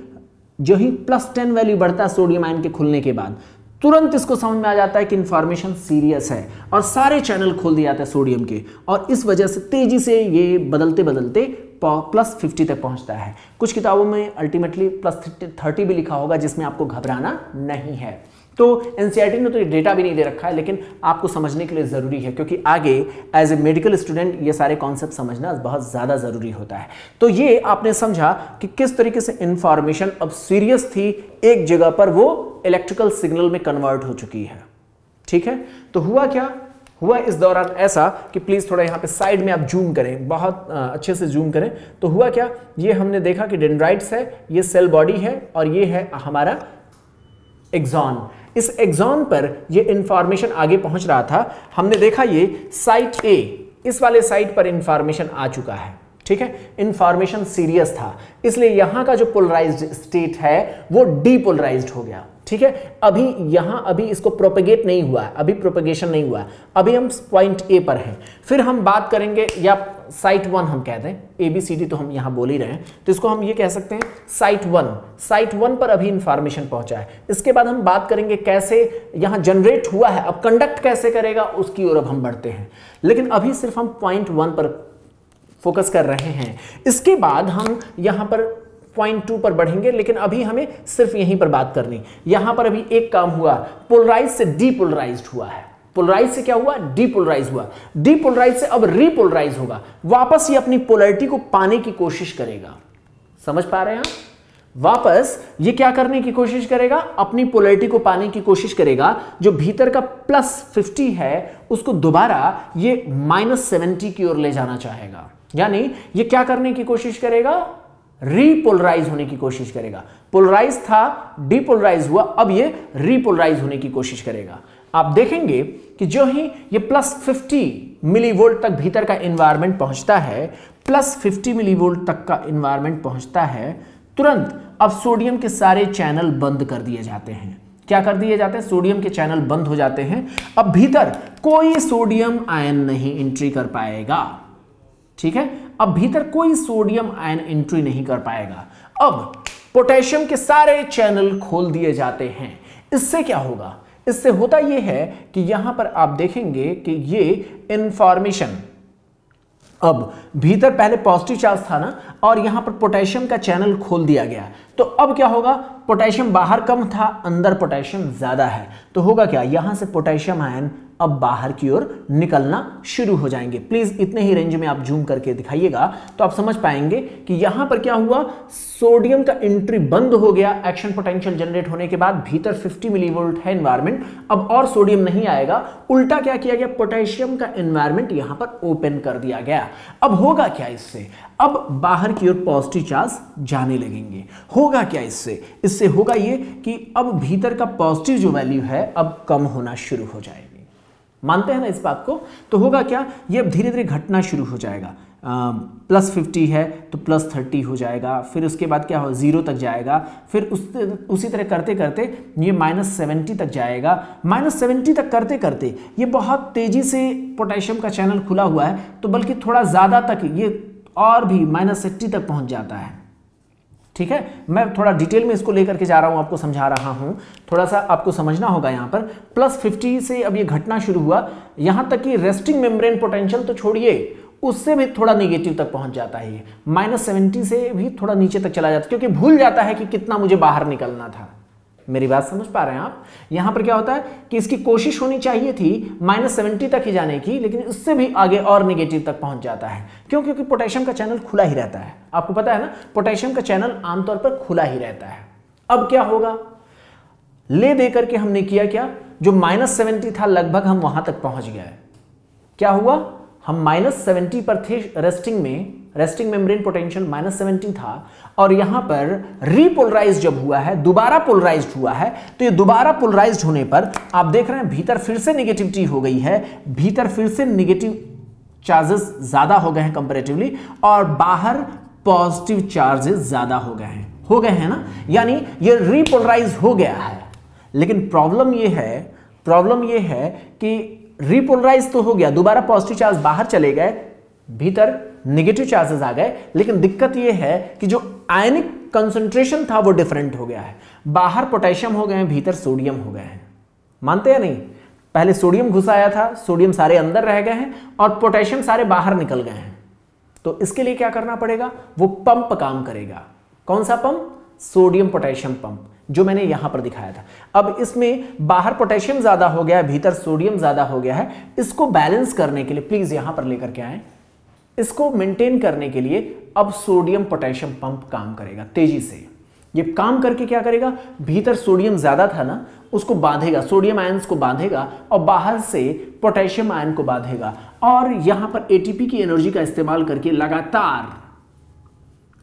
जो ही +10 वैल्यू बढ़ता है सोडियम आयन के खुलने के बाद, तुरंत इसको समझ में आ जाता है कि इंफॉर्मेशन सीरियस है और सारे चैनल खोल दिए जाते हैं सोडियम के, और इस वजह से तेजी से ये बदलते बदलते +50 तक पहुंचता है। कुछ किताबों में अल्टीमेटली +30 भी लिखा होगा, जिसमें आपको घबराना नहीं है। तो एनसीईआरटी ने तो ये डेटा भी नहीं दे रखा है, लेकिन आपको समझने के लिए ज़रूरी है, क्योंकि आगे एज ए मेडिकल स्टूडेंट ये सारे कॉन्सेप्ट समझना बहुत ज़्यादा ज़रूरी होता है। तो ये आपने समझा कि किस तरीके से इंफॉर्मेशन अब सीरियस थी, एक जगह पर वो इलेक्ट्रिकल सिग्नल में कन्वर्ट हो चुकी है। ठीक है, तो हुआ क्या? हुआ इस दौरान ऐसा कि प्लीज़ थोड़ा यहाँ पे साइड में आप जूम करें, बहुत अच्छे से जूम करें। तो हुआ क्या? ये हमने देखा कि डेंड्राइट्स है, ये सेल बॉडी है, और ये है हमारा एक्सॉन। इस एक्सॉन पर ये इंफॉर्मेशन आगे पहुंच रहा था। हमने देखा ये साइट ए, इस वाले साइट पर इंफॉर्मेशन आ चुका है। ठीक है, इंफॉर्मेशन सीरियस था, इसलिए यहां का जो पोलराइज्ड स्टेट है वो डीपोलराइज्ड हो गया। ठीक है, अभी इसको प्रोपेगेट नहीं हुआ है, अभी प्रोपेगेशन नहीं हुआ है, अभी हम पॉइंट ए पर हैं। फिर हम बात करेंगे, या साइट 1 हम कहते हैं, ABCD तो हम यहां बोल ही रहे हैं, तो इसको हम ये कह सकते हैं साइट 1। साइट 1 पर अभी इंफॉर्मेशन पहुंचा है। इसके बाद हम बात करेंगे कैसे यहां जनरेट हुआ है, अब कंडक्ट कैसे करेगा उसकी ओर अब हम बढ़ते हैं, लेकिन अभी सिर्फ हम पॉइंट 1 पर फोकस कर रहे हैं। इसके बाद हम यहां पर पॉइंट 2 पर बढ़ेंगे, लेकिन अभी हमें सिर्फ यहीं पर बात करनी। यहां पर अभी एक काम हुआ, पोलराइज से डीपोलराइज्ड हुआ है। पोलराइज से क्या हुआ? डीपोलराइज हुआ। डीपोलराइज से अब रीपोलराइज होगा, वापस ये अपनी पोलैरिटी को पाने की कोशिश करेगा। समझ पा रहे हैं आप? वापस ये क्या करने की कोशिश करेगा? अपनी पोलैरिटी को पाने की कोशिश करेगा। जो भीतर का +50 है उसको दोबारा ये -70 की ओर ले जाना चाहेगा, यानी ये क्या करने की कोशिश करेगा? रीपोलराइज होने की कोशिश करेगा। पोलराइज था, डीपोलराइज हुआ, अब ये रीपोलराइज होने की कोशिश करेगा। आप देखेंगे कि जो ही ये +50 मिलीवोल्ट तक भीतर का एनवायरनमेंट पहुंचता है, +50 मिलीवोल्ट तक का एनवायरनमेंट पहुंचता है, तुरंत अब सोडियम के सारे चैनल बंद कर दिए जाते हैं। क्या कर दिए जाते हैं? सोडियम के चैनल बंद हो जाते हैं। अब भीतर कोई सोडियम आयन नहीं एंट्री कर पाएगा। ठीक है, अब भीतर कोई सोडियम आयन एंट्री नहीं कर पाएगा। अब पोटेशियम के सारे चैनल खोल दिए जाते हैं। इससे क्या होगा? इससे होता यह है कि यहां पर आप देखेंगे कि ये इंफॉर्मेशन, अब भीतर पहले पॉजिटिव चार्ज था ना, और यहां पर पोटेशियम का चैनल खोल दिया गया, तो अब क्या होगा? पोटेशियम बाहर कम था, अंदर पोटेशियम ज्यादा है, तो होगा क्या? यहां से पोटेशियम आयन अब बाहर की ओर निकलना शुरू हो जाएंगे। प्लीज इतने ही रेंज में आप जूम करके दिखाइएगा तो आप समझ पाएंगे कि यहां पर क्या हुआ? सोडियम का एंट्री बंद हो गया एक्शन पोटेंशियल जनरेट होने के बाद। भीतर 50 मिलीवोल्ट है एनवायरनमेंट, अब और सोडियम नहीं आएगा। उल्टा क्या किया गया? पोटेशियम का एनवायरनमेंट यहां पर ओपन कर दिया गया। अब होगा क्या इससे? अब बाहर की ओर पॉजिटिव चार्ज जाने लगेंगे। होगा क्या इससे? इससे होगा ये कि अब भीतर का पॉजिटिव जो वैल्यू है अब कम होना शुरू हो जाएगी। मानते हैं ना इस बात को? तो होगा क्या? ये अब धीरे धीरे घटना शुरू हो जाएगा। +50 है तो +30 हो जाएगा, फिर उसके बाद क्या हो 0 तक जाएगा, फिर उसी तरह करते करते ये -70 तक जाएगा। -70 तक करते करते ये बहुत तेज़ी से पोटेशियम का चैनल खुला हुआ है, तो बल्कि थोड़ा ज़्यादा तक ये और भी -80 तक पहुंच जाता है। ठीक है, मैं थोड़ा डिटेल में इसको लेकर के जा रहा हूं, आपको समझा रहा हूं, थोड़ा सा आपको समझना होगा। यहाँ पर +50 से अब ये घटना शुरू हुआ, यहाँ तक कि रेस्टिंग मेम्ब्रेन पोटेंशियल तो छोड़िए, उससे भी थोड़ा नेगेटिव तक पहुंच जाता है। ये -70 से भी थोड़ा नीचे तक चला जाता है, क्योंकि भूल जाता है कि कितना मुझे बाहर निकलना था। मेरी बात समझ पा रहे हैं आप? यहां पर क्या होता है कि इसकी कोशिश होनी चाहिए थी -70 तक ही जाने की, लेकिन इससे भी आगे और नेगेटिव तक पहुंच जाता है। क्यों? क्योंकि पोटेशियम का चैनल खुला ही रहता है। आपको पता है ना, पोटेशियम का चैनल आमतौर पर खुला ही रहता है। अब क्या होगा, ले दे करके हमने किया क्या, जो -70 था लगभग हम वहां तक पहुंच गए। क्या हुआ, हम -70 पर थे रेस्टिंग में, रेस्टिंग मेम्ब्रेन पोटेंशियल -70 था, और यहां पर रीपोलराइज जब हुआ है, दोबारा पोलराइज्ड हुआ है, तो ये दोबारा पोलराइज्ड होने पर आप देख रहे हैं भीतर फिर से नेगेटिविटी हो गई है, भीतर फिर से नेगेटिव चार्जेस ज्यादा हो गए हैं कंपैरेटिवली, और बाहर पॉजिटिव चार्जेस ज्यादा हो गए हैं ना, यानी ये रीपोलराइज हो गया है। लेकिन प्रॉब्लम ये है कि रीपोलराइज तो हो गया, दोबारा पॉजिटिव चार्ज बाहर चले गए, भीतर नेगेटिव चार्जेस आ गए, लेकिन दिक्कत यह है कि जो आयनिक कंसंट्रेशन था वो डिफरेंट हो गया है। बाहर पोटेशियम हो गए हैं, भीतर सोडियम हो गए हैं। मानते या नहीं? पहले सोडियम घुसाया था, सोडियम सारे अंदर रह गए हैं और पोटेशियम सारे बाहर निकल गए हैं। तो इसके लिए क्या करना पड़ेगा, वो पंप काम करेगा। कौन सा पंप? सोडियम पोटेशियम पंप, जो मैंने यहां पर दिखाया था। अब इसमें बाहर पोटेशियम ज्यादा हो गया है, भीतर सोडियम ज्यादा हो गया है। इसको बैलेंस करने के लिए प्लीज यहां पर लेकर के आए, इसको मेंटेन करने के लिए अब सोडियम पोटेशियम पंप काम करेगा तेजी से। ये काम करके क्या करेगा, भीतर सोडियम ज्यादा था ना, उसको बांधेगा, सोडियम आयंस को बांधेगा, और बाहर से पोटेशियम आयन को बांधेगा, और यहां पर एटीपी की एनर्जी का इस्तेमाल करके लगातार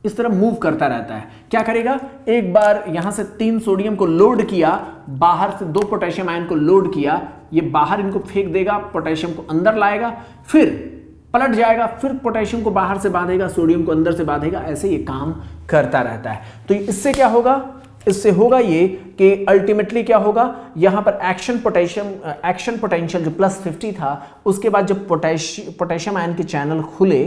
इस तरह मूव करता रहता है। क्या करेगा, एक बार यहां से 3 सोडियम को लोड किया, बाहर से 2 पोटेशियम आयन को लोड किया, ये बाहर इनको फेंक देगा, पोटेशियम को अंदर लाएगा, फिर पलट जाएगा, फिर पोटेशियम को बाहर से बांधेगा, सोडियम को अंदर से बांधेगा, ऐसे ये काम करता रहता है। तो इससे क्या होगा, इससे होगा ये कि अल्टीमेटली क्या होगा, यहां पर एक्शन पोटेंशियल जो +50 था, उसके बाद जब पोटेशियम आयन के चैनल खुले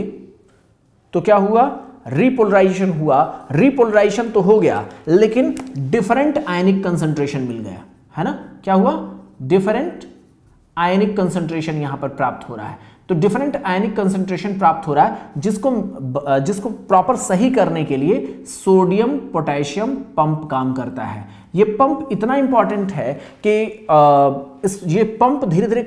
तो क्या हुआ, रीपोलराइजेशन हुआ। रीपोलराइजेशन तो हो गया, लेकिन डिफरेंट आयनिक कंसंट्रेशन मिल गया, है ना। क्या हुआ, डिफरेंट आयनिक कंसंट्रेशन यहां पर प्राप्त हो रहा है। तो डिफरेंट आयनिक कंसंट्रेशन प्राप्त हो रहा है, जिसको प्रॉपर सही करने के लिए सोडियम पोटेशियम पंप काम करता है। ये पंप इतना इंपॉर्टेंट है कि ये पंप धीरे धीरे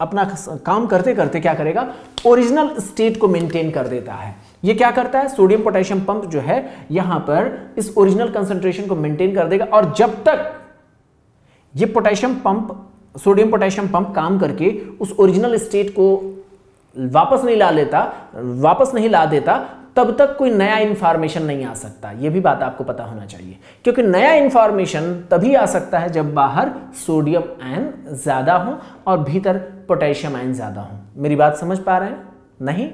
अपना काम करते करते क्या करेगा, ओरिजिनल स्टेट को मेंटेन कर देता है। ये क्या करता है, सोडियम पोटेशियम पंप जो है यहां पर इस ओरिजिनल कंसंट्रेशन को मेंटेन कर देगा, और जब तक ये सोडियम पोटेशियम पंप काम करके उस ओरिजिनल स्टेट को वापस नहीं ला देता, तब तक कोई नया इंफॉर्मेशन नहीं आ सकता। यह भी बात आपको पता होना चाहिए, क्योंकि नया इंफॉर्मेशन तभी आ सकता है जब बाहर सोडियम आयन ज्यादा हो और भीतर पोटेशियम आयन ज्यादा हो। मेरी बात समझ पा रहे हैं? नहीं,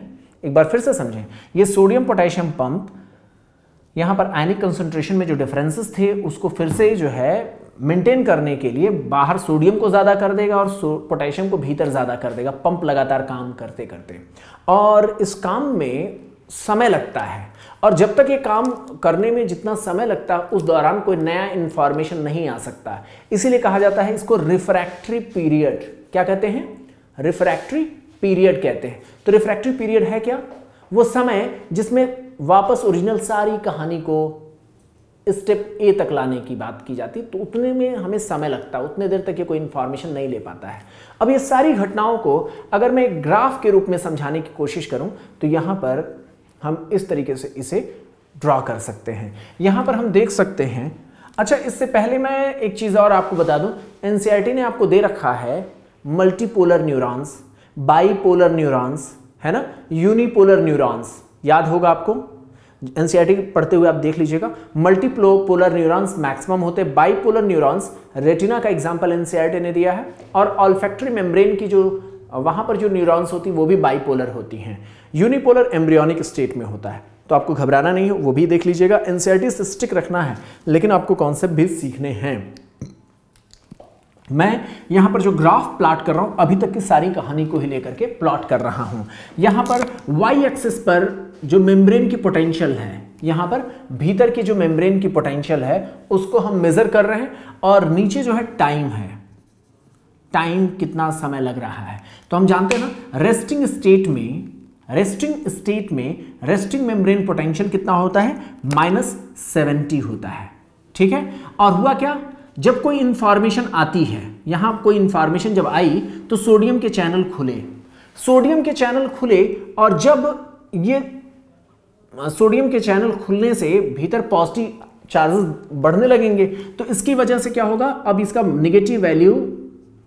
एक बार फिर से समझें। ये सोडियम पोटेशियम पंप यहां पर आयनिक कंसंट्रेशन में जो डिफरेंसेस थे उसको फिर से जो है मेंटेन करने के लिए बाहर सोडियम को ज्यादा कर देगा और पोटेशियम को भीतर ज्यादा कर देगा, पंप लगातार काम करते करते। और इस काम में समय लगता है, और जब तक ये काम करने में जितना समय लगता है उस दौरान कोई नया इंफॉर्मेशन नहीं आ सकता। इसीलिए कहा जाता है इसको रिफ्रैक्टरी पीरियड। क्या कहते हैं, रिफ्रैक्टरी पीरियड कहते हैं। तो रिफ्रैक्टरी पीरियड है क्या, वो समय जिसमें वापस ओरिजिनल सारी कहानी को स्टेप ए तक लाने की बात की जाती, तो उतने में हमें समय लगता है, उतने देर तक ये कोई इंफॉर्मेशन नहीं ले पाता है। अब ये सारी घटनाओं को अगर मैं एक ग्राफ के रूप में समझाने की कोशिश करूं तो यहां पर हम इस तरीके से इसे ड्रॉ कर सकते हैं। यहां पर हम देख सकते हैं। अच्छा, इससे पहले मैं एक चीज और आपको बता दूं, एनसीईआरटी ने आपको दे रखा है मल्टीपोलर न्यूरॉन्स, बाईपोलर न्यूरॉन्स, है ना, यूनिपोलर न्यूरॉन्स। याद होगा आपको, एनसीईआरटी पढ़ते हुए आप देख लीजिएगा। मल्टीपोलर न्यूरॉन्स मैक्सिमम होते हैं, बाइपोलर न्यूरॉन्स रेटिना का एग्जांपल एनसीईआरटी ने दिया है, और ऑल्फैक्टरी मेम्ब्रेन की जो वहां पर जो न्यूरॉन्स होती वो भी बाइपोलर होती हैं। यूनिपोलर एम्ब्रियोनिक स्टेट में होता है, तो आपको घबराना नहीं हो, वो भी देख लीजिएगा। एनसीईआरटी से स्टिक रखना है, लेकिन आपको कॉन्सेप्ट भी सीखने हैं। मैं यहां पर जो ग्राफ प्लॉट कर रहा हूं, अभी तक की सारी कहानी को ही लेकर के प्लॉट कर रहा हूं। यहां पर वाई एक्सिस पर जो मेम्ब्रेन की पोटेंशियल है, यहां पर भीतर की जो मेम्ब्रेन की पोटेंशियल है उसको हम मेजर कर रहे हैं, और नीचे जो है टाइम है, टाइम कितना समय लग रहा है। तो हम जानते हैं ना, रेस्टिंग स्टेट में रेस्टिंग मेम्ब्रेन पोटेंशियल कितना होता है, -70 होता है। ठीक है, और हुआ क्या, जब कोई इंफॉर्मेशन आती है, यहां कोई इंफॉर्मेशन जब आई तो सोडियम के चैनल खुले, और जब ये सोडियम के चैनल खुलने से भीतर पॉजिटिव चार्जेस बढ़ने लगेंगे, तो इसकी वजह से क्या होगा, अब इसका नेगेटिव वैल्यू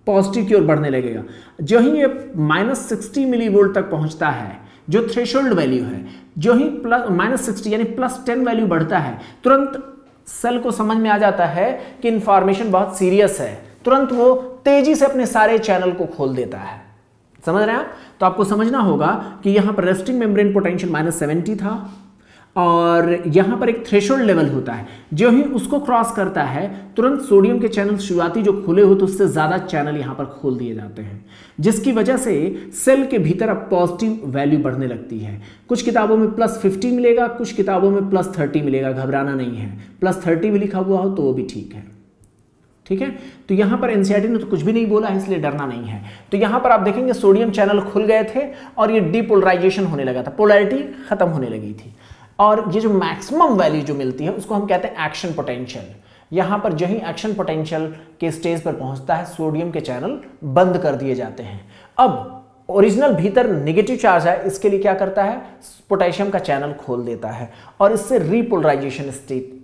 पॉजिटिव की ओर बढ़ने लगेगा। जो ही ये -60 मिलीवोल्ट तक पहुंचता है, जो थ्रेशोल्ड वैल्यू है, जो ही -60 यानी +10 वैल्यू बढ़ता है, तुरंत सेल को समझ में आ जाता है कि इंफॉर्मेशन बहुत सीरियस है, तुरंत वो तेजी से अपने सारे चैनल को खोल देता है। समझ रहे हैं आप? तो आपको समझना होगा कि यहां पर रेस्टिंग मेम्ब्रेन पोटेंशियल -70 था, और यहां पर एक थ्रेशोल्ड लेवल होता है, जो ही उसको क्रॉस करता है तुरंत सोडियम के चैनल शुरुआती जो खुले हो तो उससे ज्यादा चैनल यहां पर खोल दिए जाते हैं, जिसकी वजह से सेल के भीतर अब पॉजिटिव वैल्यू बढ़ने लगती है। कुछ किताबों में +50 मिलेगा, कुछ किताबों में +30 मिलेगा, घबराना नहीं है। +30 भी लिखा हुआ हो तो वो भी ठीक है। ठीक है, तो यहां पर एनसीईआरटी ने तो कुछ भी नहीं बोला है, इसलिए डरना नहीं है। तो यहां पर आप देखेंगे सोडियम चैनल खुल गए थे और ये डीपोलराइजेशन होने लगा था, पोलैरिटी खत्म होने लगी थी, और ये जो मैक्सिमम वैल्यू जो मिलती है उसको हम कहते हैं एक्शन पोटेंशियल। यहां पर जो ही एक्शन पोटेंशियल के स्टेज पर पहुंचता है, सोडियम के चैनल बंद कर दिए जाते हैं। अब ओरिजिनल भीतर नेगेटिव चार्ज है, इसके लिए क्या करता है, पोटेशियम का चैनल खोल देता है, और इससे रीपोलराइजेशन स्टेट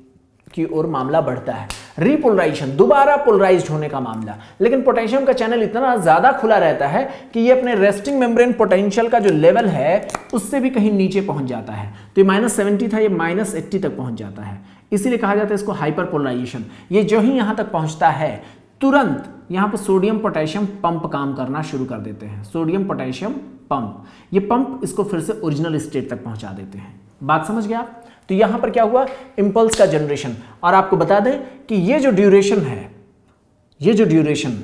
की ओर मामला बढ़ता है। रीपोलराइजेशन, दोबारा पोलराइज्ड होने का मामला। लेकिन पोटेशियम का चैनल इतना ज्यादा खुला रहता है कि ये अपने रेस्टिंग मेम्ब्रेन पोटेंशियल का जो लेवल है उससे भी कहीं नीचे पहुंच जाता है। तो ये -70 था, ये -80 तक पहुंच जाता है, इसीलिए कहा जाता है इसको हाइपरपोलराइजेशन। ये जो ही यहां तक पहुंचता है, तुरंत यहां पर सोडियम पोटेशियम पंप काम करना शुरू कर देते हैं। सोडियम पोटेशियम पंप, ये पंप इसको फिर से ओरिजिनल स्टेट तक पहुंचा देते हैं। बात समझ गया आप? तो यहां पर क्या हुआ, इंपल्स का जनरेशन। और आपको बता दें कि ये जो ड्यूरेशन है, ये जो ड्यूरेशन,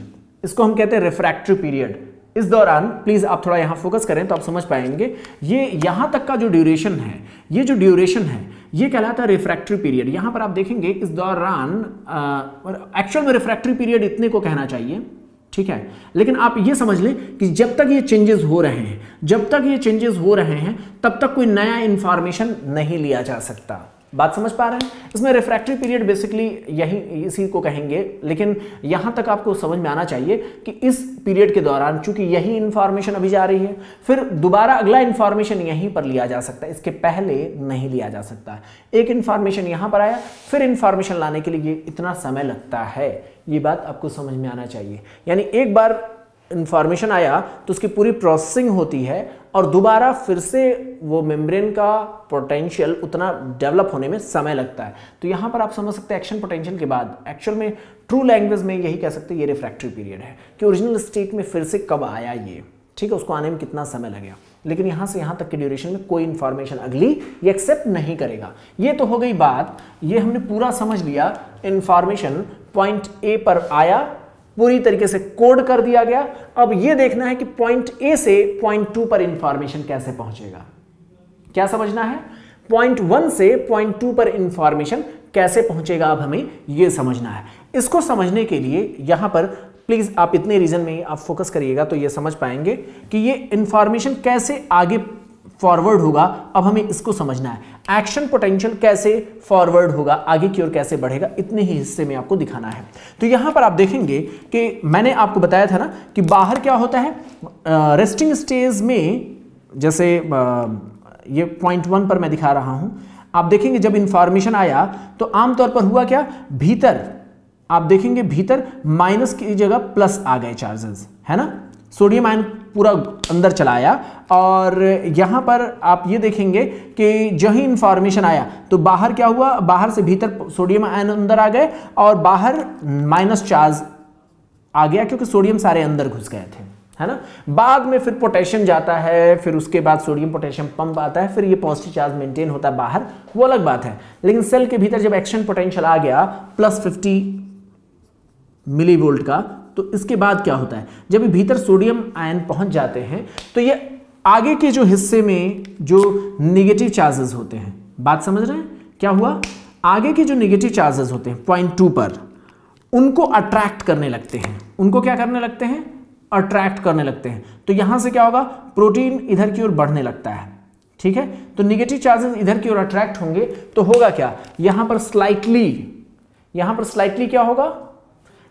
इसको हम कहते हैं रिफ्रैक्टरी पीरियड। इस दौरान प्लीज आप थोड़ा यहां फोकस करें तो आप समझ पाएंगे, ये यहां तक का जो ड्यूरेशन है, ये जो ड्यूरेशन है ये कहलाता है रिफ्रैक्टरी पीरियड। यहां पर आप देखेंगे इस दौरान एक्चुअल में रिफ्रैक्टरी पीरियड इतने को कहना चाहिए, ठीक है, लेकिन आप ये समझ लें कि जब तक ये चेंजेस हो रहे हैं, तब तक कोई नया इंफॉर्मेशन नहीं लिया जा सकता। बात समझ पा रहे हैं? इसमें रिफ्रैक्टरी पीरियड बेसिकली इसी को कहेंगे, लेकिन यहां तक आपको समझ में आना चाहिए कि इस पीरियड के दौरान चूंकि यही इंफॉर्मेशन अभी जा रही है, फिर दोबारा अगला इंफॉर्मेशन यहीं पर लिया जा सकता है, इसके पहले नहीं लिया जा सकता। एक इंफॉर्मेशन यहां पर आया, फिर इंफॉर्मेशन लाने के लिए इतना समय लगता है, ये बात आपको समझ में आना चाहिए। यानी एक बार इंफॉर्मेशन आया तो उसकी पूरी प्रोसेसिंग होती है, और दोबारा फिर से वो मेम्ब्रेन का पोटेंशियल उतना डेवलप होने में समय लगता है। तो यहां पर आप समझ सकते हैं एक्शन पोटेंशियल के बाद एक्चुअल में ट्रू लैंग्वेज में यही कह सकते हैं ये रिफ्रैक्टरी पीरियड है, कि ओरिजिनल स्टेट में फिर से कब आया ये, ठीक है, उसको आने में कितना समय लगेगा। लेकिन यहां से यहां तक के ड्यूरेशन में कोई इंफॉर्मेशन अगली ये एक्सेप्ट नहीं करेगा। ये तो हो गई बात, ये हमने पूरा समझ लिया। इंफॉर्मेशन पॉइंट ए पर आया, पूरी तरीके से कोड कर दिया गया। अब ये देखना है कि पॉइंट ए से पॉइंट 2 पर इंफॉर्मेशन कैसे पहुंचेगा। क्या समझना है? पॉइंट 1 से पॉइंट 2 पर इंफॉर्मेशन कैसे पहुंचेगा, अब हमें यह समझना है। इसको समझने के लिए यहां पर प्लीज आप इतने रीजन में आप फोकस करिएगा तो ये समझ पाएंगे कि ये इंफॉर्मेशन कैसे आगे फॉरवर्ड होगा। अब हमें इसको समझना है, एक्शन पोटेंशियल कैसे फॉरवर्ड होगा, आगे की ओर कैसे बढ़ेगा, इतने ही हिस्से में आपको दिखाना है। तो यहां पर आप देखेंगे कि मैंने आपको बताया था ना कि बाहर क्या होता है, रेस्टिंग स्टेज में, जैसे ये पॉइंट 1 पर मैं दिखा रहा हूं, आप देखेंगे जब इंफॉर्मेशन आया तो आमतौर पर हुआ क्या, भीतर आप देखेंगे भीतर माइनस की जगह प्लस आ गए चार्जेस, है ना, सोडियम आयन पूरा अंदर चला आया। और यहां पर आप ये देखेंगे कि जो ही इंफॉर्मेशन आया तो बाहर क्या हुआ, बाहर से भीतर सोडियम आयन अंदर आ गए और बाहर माइनस चार्ज आ गया, क्योंकि सोडियम सारे अंदर घुस गए थे, है ना। बाद में फिर पोटेशियम जाता है, फिर उसके बाद सोडियम पोटेशियम पंप आता है, फिर ये पॉजिटिव चार्ज मेंटेन होता है बाहर, वो अलग बात है। लेकिन सेल के भीतर जब एक्शन पोटेंशियल आ गया +50 मिलीवोल्ट का, तो इसके बाद क्या होता है, जब भीतर सोडियम आयन पहुंच जाते हैं तो ये आगे के जो हिस्से में जो निगेटिव चार्जेस होते हैं, बात समझ रहे हैं क्या हुआ, आगे के जो निगेटिव चार्जेस होते हैं पॉइंट 2 पर, उनको अट्रैक्ट करने लगते हैं। उनको क्या करने लगते हैं, अट्रैक्ट करने लगते हैं। तो यहां से क्या होगा, प्रोटीन इधर की ओर बढ़ने लगता है, ठीक है। तो निगेटिव चार्जेस इधर की ओर अट्रैक्ट होंगे तो होगा क्या, यहां पर स्लाइटली क्या होगा,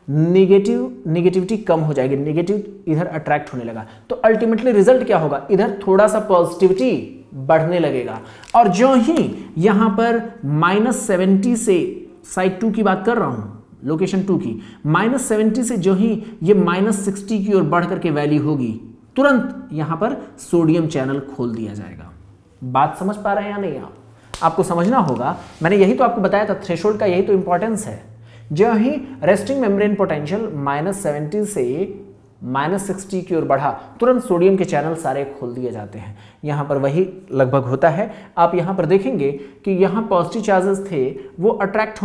निगेटिविटी कम हो जाएगी, नेगेटिव इधर अट्रैक्ट होने लगा, तो अल्टीमेटली रिजल्ट क्या होगा, इधर थोड़ा सा पॉजिटिविटी बढ़ने लगेगा। और जो ही यहां पर -70 से, साइड 2 की बात कर रहा हूं, लोकेशन 2 की, -70 से जो ही ये -60 की ओर बढ़ करके वैल्यू होगी, तुरंत यहां पर सोडियम चैनल खोल दिया जाएगा। बात समझ पा रहे हैं या नहीं आप? आपको समझना होगा, मैंने यही तो आपको बताया था, थ्रेशोल्ड का यही तो इंपॉर्टेंस है। जो ही रेस्टिंग मेम्ब्रेन पोटेंशियल -70 से -60 की ओर बढ़ा, तुरंत सोडियम के चैनल सारे खोल दिए जाते हैं। यहाँ पर वही लगभग होता है। आप यहाँ पर देखेंगे कि यहाँ पॉजिटिव चार्जेस थे, वो अट्रैक्ट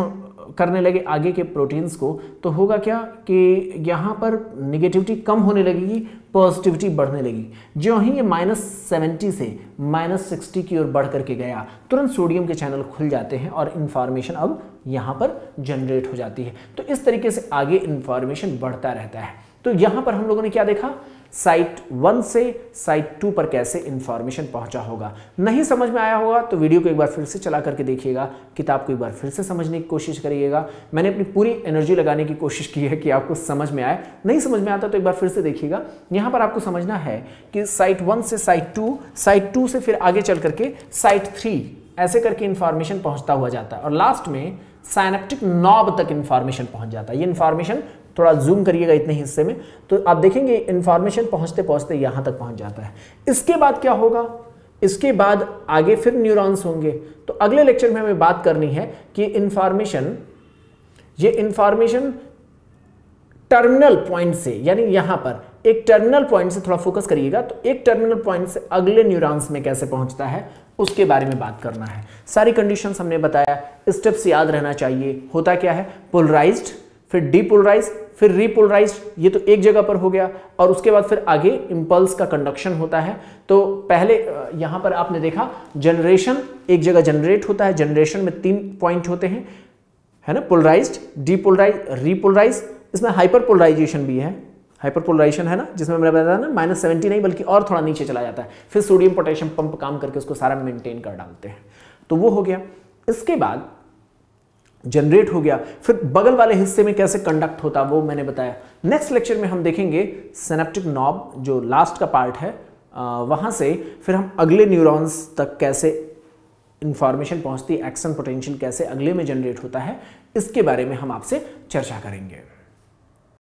करने लगे आगे के प्रोटीन्स को, तो होगा क्या कि यहाँ पर निगेटिविटी कम होने लगेगी, पॉजिटिविटी बढ़ने लगी। जो ही ये -70 से -60 की ओर बढ़ करके गया, तुरंत सोडियम के चैनल खुल जाते हैं और इंफॉर्मेशन अब यहाँ पर जनरेट हो जाती है। तो इस तरीके से आगे इंफॉर्मेशन बढ़ता रहता है। तो यहाँ पर हम लोगों ने क्या देखा, साइट 1 से साइट 2 पर कैसे इंफॉर्मेशन पहुंचा होगा। नहीं समझ में आया होगा तो वीडियो को एक बार फिर से चला करके देखिएगा, किताब को एक बार फिर से समझने की कोशिश करिएगा। मैंने अपनी पूरी एनर्जी लगाने की कोशिश की है कि आपको समझ में आए। नहीं समझ में आता तो एक बार फिर से देखिएगा। यहाँ पर आपको समझना है कि साइट 1 से साइट 2, साइट 2 से फिर आगे चल करके साइट 3, ऐसे करके इंफॉर्मेशन पहुंचता हुआ जाता है और लास्ट में साइनेप्टिक नॉब तक इंफॉर्मेशन पहुंच जाता है। ये इंफॉर्मेशन थोड़ा जूम करिएगा इतने हिस्से में, तो आप देखेंगे इंफॉर्मेशन पहुंचते पहुंचते यहां तक पहुंच जाता है। इसके बाद क्या होगा, इसके बाद आगे फिर न्यूरॉन्स होंगे। तो अगले लेक्चर में हमें बात करनी है कि ये इंफॉर्मेशन टर्मिनल पॉइंट से, यानी यहां पर एक टर्मिनल पॉइंट से, थोड़ा फोकस करिएगा, तो एक टर्मिनल पॉइंट से अगले न्यूरॉन्स में कैसे पहुंचता है उसके बारे में बात करना है। सारी कंडीशंस हमने बताया, स्टेप्स याद रहना चाहिए। होता क्या है, पोलराइज्ड, फिर डीपोलराइज्ड, फिर रीपोलराइज्ड, ये तो एक जगह पर हो गया, और उसके बाद फिर आगे इंपल्स का कंडक्शन होता है। तो पहले यहां पर आपने देखा जनरेशन, एक जगह जनरेट होता है, जनरेशन में 3 पॉइंट होते हैं, है ना, पोलराइज्ड, डीपोलराइज्ड, रीपोलराइज्ड। इसमें हाइपरपोलराइजेशन भी है, हाइपरपोलराइजेशन है ना, जिसमें मैंने बताया ना -70 नहीं बल्कि और थोड़ा नीचे चला जाता है। फिर सोडियम पोटेशियम पंप काम करके उसको सारा मेंटेन कर डालते हैं। तो वो हो गया। इसके बाद जनरेट हो गया, फिर बगल वाले हिस्से में कैसे कंडक्ट होता वो मैंने बताया। नेक्स्ट लेक्चर में हम देखेंगे सिनेप्टिक नॉब, जो लास्ट का पार्ट है, वहां से फिर हम अगले न्यूरॉन्स तक कैसे इंफॉर्मेशन पहुंचती है, एक्शन पोटेंशियल कैसे अगले में जनरेट होता है, इसके बारे में हम आपसे चर्चा करेंगे।